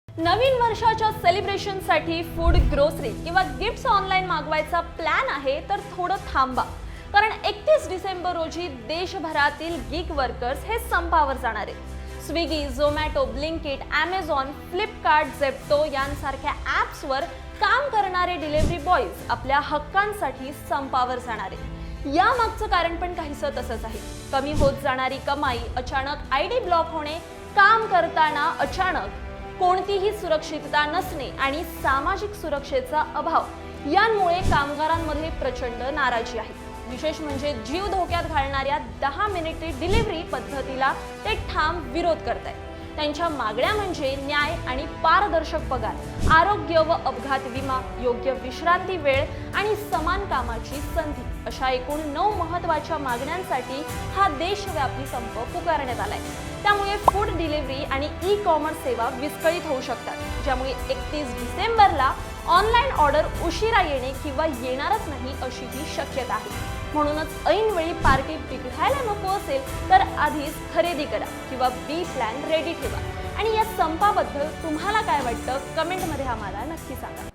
नवीन वर्षाच्या सेलिब्रेशनसाठी food, grocery किंवा gifts online मागवायचा प्लॅन आहे तर थोडं थांबा. कारण 31 डिसेंबर रोजी देशभरातील गिग वर्कर्स हे संपावर जाणार आहेत. Swiggy, Zomato, Blinkit, Amazon, Flipkart, Zepto यांसारख्या ॲप्सवर काम करणारे डिलिव्हरी बॉयज आपल्या हक्कांसाठी संपावर जाणार आहेत. यामागचं कारण पण काहीसं तसंच आहे. कमी होत जाणारी कमाई, अचानक आयडी ब्लॉक होणे, काम करताना अचानक कोणतीही सुरक्षितता नसणे आणि सामाजिक सुरक्षेचा अभाव यांमुळे कामगारांमध्ये प्रचंड नाराजी आहे. विशेष म्हणजे जीव धोक्यात घालणाऱ्या 10 मिनिटे डिलिव्हरी पद्धतीला ते ठाम विरोध करतायत. त्यांच्या मागण्या म्हणजे न्याय आणि पारदर्शक पगार, आरोग्य व अपघात विमा, योग्य विश्रांती वेळ आणि समान कामाची संधी अशा एकूण 9 महत्त्वाच्या मागण्यांसाठी हा देशव्यापी संप पुकारण्यात आलाय. त्यामुळे फूड डिलिव्हरी आणि ई कॉमर्स सेवा विस्कळीत होऊ शकतात, ज्यामुळे 31 डिसेंबरला ऑनलाईन ऑर्डर उशिरा येणे किंवा येणारच नाही अशी ही शक्यता आहे. म्हणूनच ऐनवेळी पार्टी बिघडायला नको असेल तर आधीच खरेदी करा किंवा बी प्लॅन रेडी ठेवा. आणि या संपाबद्दल तुम्हाला काय वाटतं कमेंटमध्ये आम्हाला नक्की सांगा.